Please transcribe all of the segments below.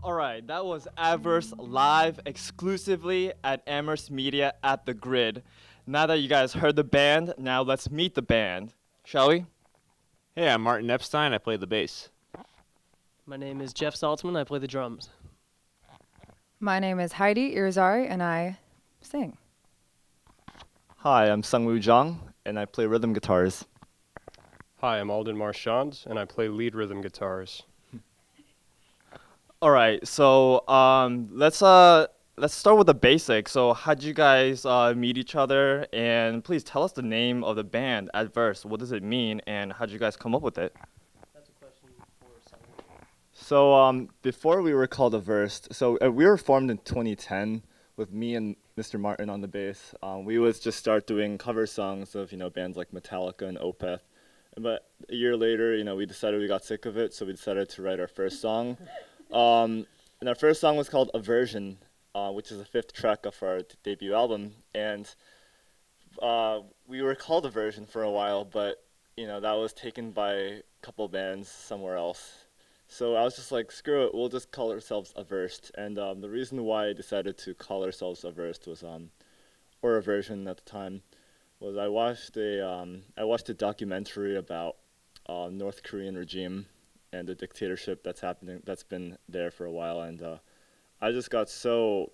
All right, that was Aversed live exclusively at Amherst Media at the Grid. Now that you guys heard the band, now let's meet the band, shall we? Hey, I'm Martin Epstein. I play the bass. My name is Jeff Saltzman. I play the drums. My name is Heidi Irizarry, and I sing. Hi, I'm Sungwoo Jung, and I play rhythm guitars. Hi, I'm Alden Marchand, and I play lead rhythm guitars. All right, so let's start with the basics. So how'd you guys meet each other? And please tell us the name of the band, Adverse. What does it mean, and how'd you guys come up with it? That's a question for someone. So before we were called Aversed, so we were formed in 2010 with me and Mr. Martin on the bass. We would just start doing cover songs of bands like Metallica and Opeth. But a year later, we decided we got sick of it, so we decided to write our first song. And our first song was called Aversion, which is the 5th track of our debut album. And we were called Aversion for a while, but that was taken by a couple bands somewhere else. So I was just like, screw it, we'll just call ourselves Aversed. And the reason why I decided to call ourselves Aversed was, or Aversion at the time, was I watched a documentary about North Korean regime and the dictatorship that's been there for a while, and I just got so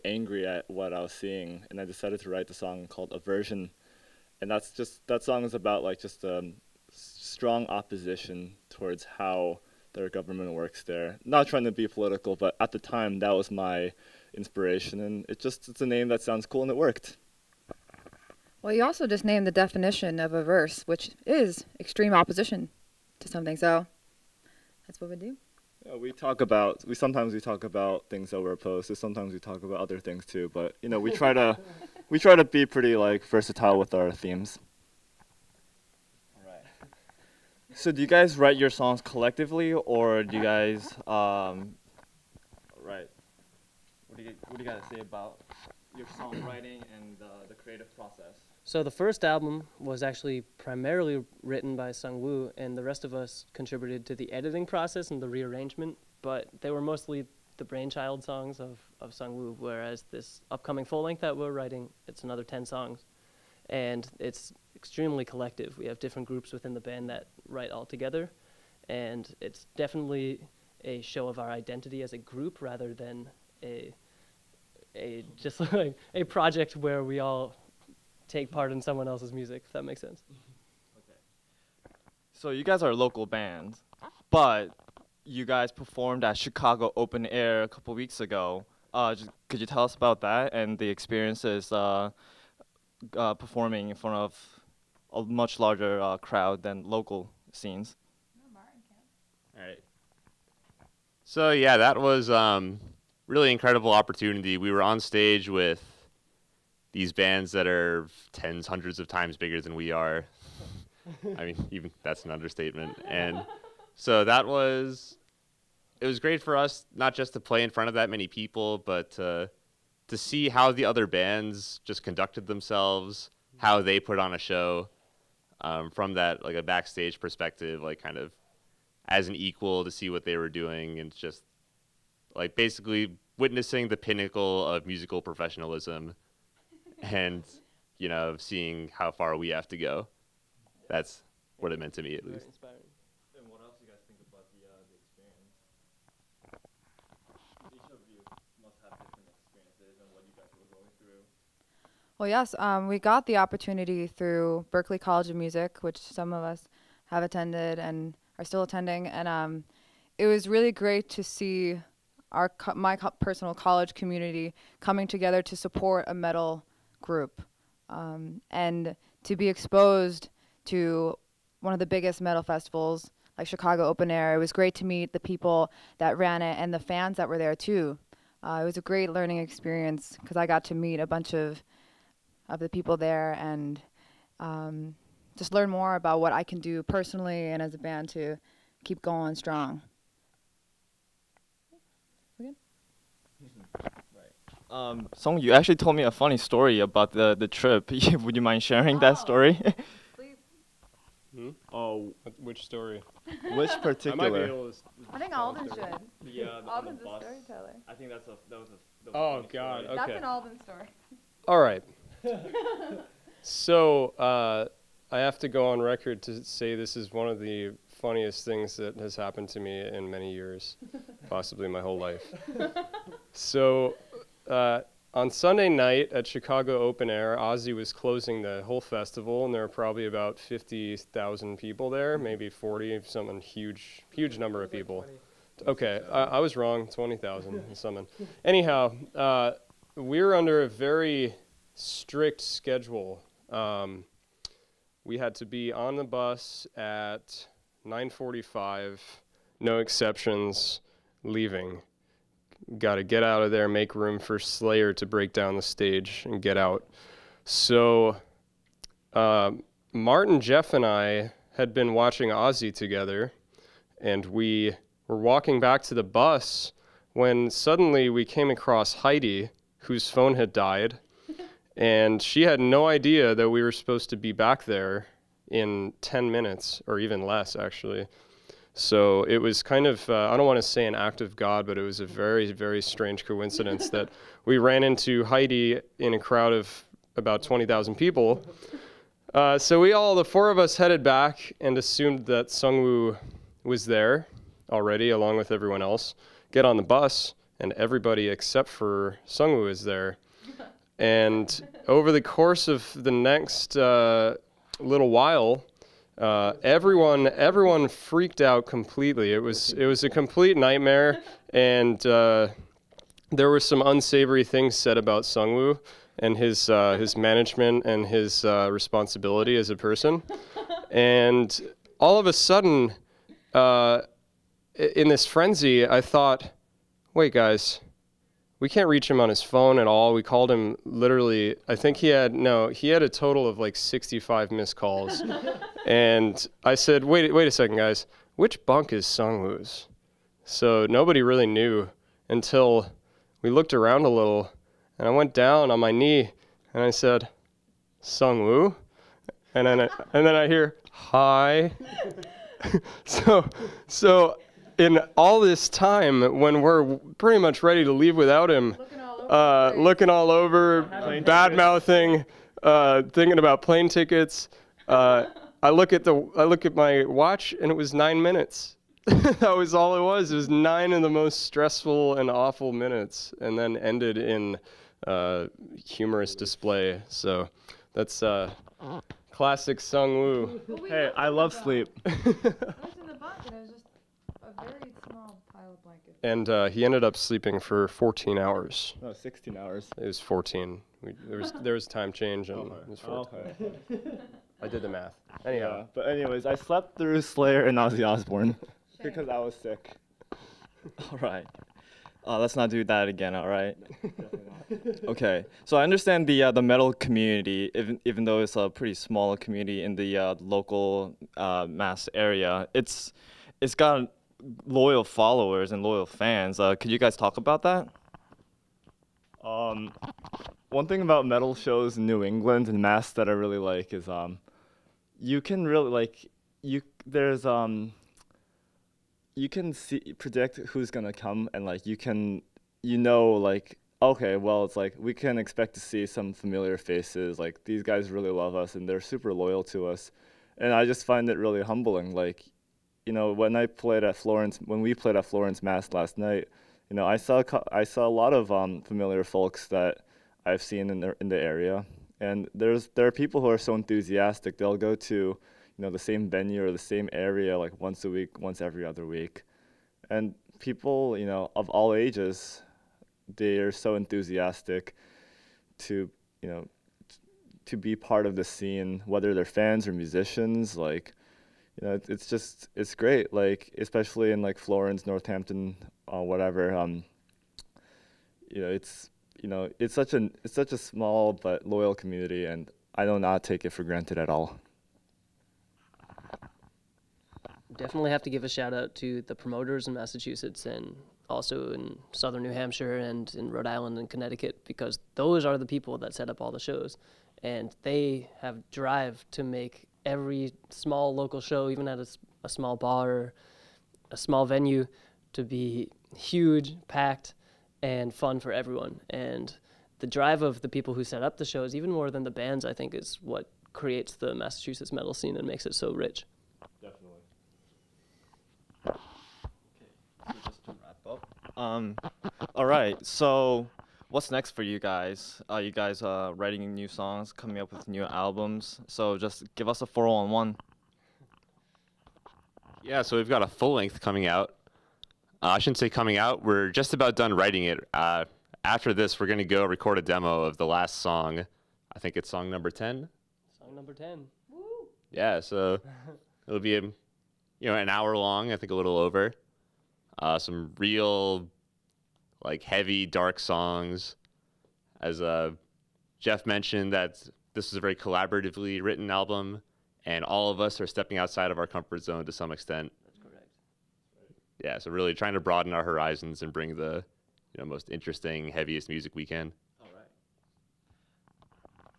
angry at what I was seeing, and I decided to write the song called Aversion. And that song is about like just strong opposition towards how their government works there. Not trying to be political, but at the time that was my inspiration, and it's a name that sounds cool, and it worked. Well, you also just named the definition of a verse, which is extreme opposition to something. So that's what we do. Yeah, sometimes we talk about things that we're opposed to. Sometimes we talk about other things too. But we try to be pretty like versatile with our themes. All right. So do you guys write your songs collectively, or do you guys right? What do you gotta say about your songwriting and the creative process? So the first album was actually primarily written by Sungwoo, and the rest of us contributed to the editing process and the rearrangement, but they were mostly the brainchild songs of Sungwoo, whereas this upcoming full-length that we're writing, it's another 10 songs, and it's extremely collective. We have different groups within the band that write all together, and it's definitely a show of our identity as a group rather than a just like a project where we all take part in someone else's music, if that makes sense. Okay. So you guys are a local band, but you guys performed at Chicago Open Air a couple weeks ago. Could you tell us about that and the experiences performing in front of a much larger crowd than local scenes? All right. So yeah, that was really incredible opportunity. We were on stage with these bands that are tens, hundreds of times bigger than we are. I mean, even that's an understatement. And so it was great for us, not just to play in front of that many people, but to see how the other bands just conducted themselves, how they put on a show, from that, like a backstage perspective, like kind of as an equal, to see what they were doing, and just like basically witnessing the pinnacle of musical professionalism. And, seeing how far we have to go. That's what it meant to me, at least. Inspiring. And what else do you guys think about the experience? Each of you must have different experiences and what you guys were going through. Well, yes, we got the opportunity through Berklee College of Music, which some of us have attended and are still attending, and it was really great to see my personal college community coming together to support a metal group, and to be exposed to one of the biggest metal festivals like Chicago Open Air. It was great to meet the people that ran it and the fans that were there too. It was a great learning experience because I got to meet a bunch of the people there and just learn more about what I can do personally and as a band to keep going strong. Song, you actually told me a funny story about the trip. Would you mind sharing that story? Please. Oh, Which story? which I might be particular? able to. I think tell a Alden story. should. Yeah, Alden's a storyteller. I think that was Oh God. That's Okay. an Alden story. All right. So I have to go on record to say this is one of the funniest things that has happened to me in many years, possibly my whole life. So on Sunday night at Chicago Open Air, Ozzy was closing the whole festival, and there were probably about 50,000 people there, maybe 40, something huge number of people. Okay, I was wrong, 20,000 something. Anyhow, we were under a very strict schedule. We had to be on the bus at 9:45, no exceptions, leaving. Got to get out of there, make room for Slayer to break down the stage and get out. So Martin, Jeff, and I had been watching Ozzy together, and we were walking back to the bus when suddenly we came across Heidi, whose phone had died, and she had no idea that we were supposed to be back there in 10 minutes, or even less, actually. So it was kind of, I don't want to say an act of God, but it was a very, very strange coincidence that we ran into Heidi in a crowd of about 20,000 people. So the four of us headed back and assumed that Sungwoo was there already, along with everyone else. Get on the bus, and everybody except for Sungwoo is there. And over the course of the next little while, everyone freaked out completely. It was a complete nightmare, and there were some unsavory things said about Sungwoo and his management and his responsibility as a person. And all of a sudden, in this frenzy, I thought, wait, guys, we can't reach him on his phone at all. We called him literally, I think he had a total of like 65 missed calls. And I said, wait a second, guys, which bunk is Sungwoo's? So nobody really knew until we looked around a little, and I went down on my knee and I said, Sungwoo? And then I hear, hi. So in all this time, when we're pretty much ready to leave without him, looking all over, bad-mouthing, thinking about plane tickets, I look at my watch, and it was 9 minutes. That was all it was. It was 9 of the most stressful and awful minutes, and then ended in humorous display. So that's classic Sungwoo. Hey, I love sleep. I was in the bunk, and it was just a very small pile of blankets. And he ended up sleeping for 14 hours. No, 16 hours. It was 14. There was time change, and it was 14. I did the math. Anyhow. Yeah, but anyways, I slept through Slayer and Ozzy Osbourne because I was sick. All right. Let's not do that again, all right? Okay. So I understand the metal community, even though it's a pretty small community in the local Mass area, it's got loyal followers and loyal fans. Could you guys talk about that? One thing about metal shows in New England and Mass that I really like is you can really you can predict who's gonna come, and okay, well, it's like we can expect to see some familiar faces. Like, these guys really love us and they're super loyal to us, and I just find it really humbling. Like, when we played at Florence Mass last night, I saw a lot of familiar folks that I've seen in the area, and there are people who are so enthusiastic they'll go to the same venue or the same area like once a week, once every other week, and people of all ages, they are so enthusiastic to to be part of the scene, whether they're fans or musicians. Like, it's great. Like, especially in like Florence, Northampton, whatever. It's such a small but loyal community, and I do not take it for granted at all. Definitely have to give a shout out to the promoters in Massachusetts and also in southern New Hampshire and in Rhode Island and Connecticut, because those are the people that set up all the shows, and they have drive to make every small local show, even at a small bar or a small venue, to be huge, packed, and fun for everyone. And the drive of the people who set up the shows, even more than the bands, I think, is what creates the Massachusetts metal scene and makes it so rich. Definitely. Okay, so just to wrap up. All right, so what's next for you guys? You guys writing new songs, coming up with new albums. So just give us a 4-on-1. Yeah, so we've got a full length coming out. I shouldn't say coming out. We're just about done writing it. After this, we're going to go record a demo of the last song. I think it's song number 10. Song number 10. Woo! Yeah, so it'll be an hour long, I think a little over. Some real like heavy, dark songs. As Jeff mentioned, that this is a very collaboratively written album, and all of us are stepping outside of our comfort zone to some extent. That's correct. Yeah, so really trying to broaden our horizons and bring the most interesting, heaviest music we can. All right.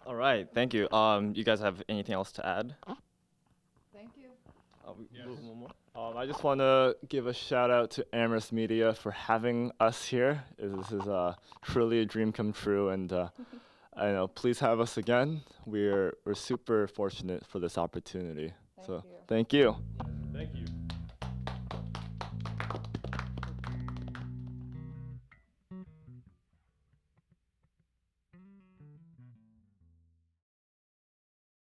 All right, thank you. You guys have anything else to add? Thank you. One more. I just want to give a shout out to Amherst Media for having us here. This is truly a dream come true, and I know, please have us again. We're super fortunate for this opportunity. Thank So you. thank you. Thank you.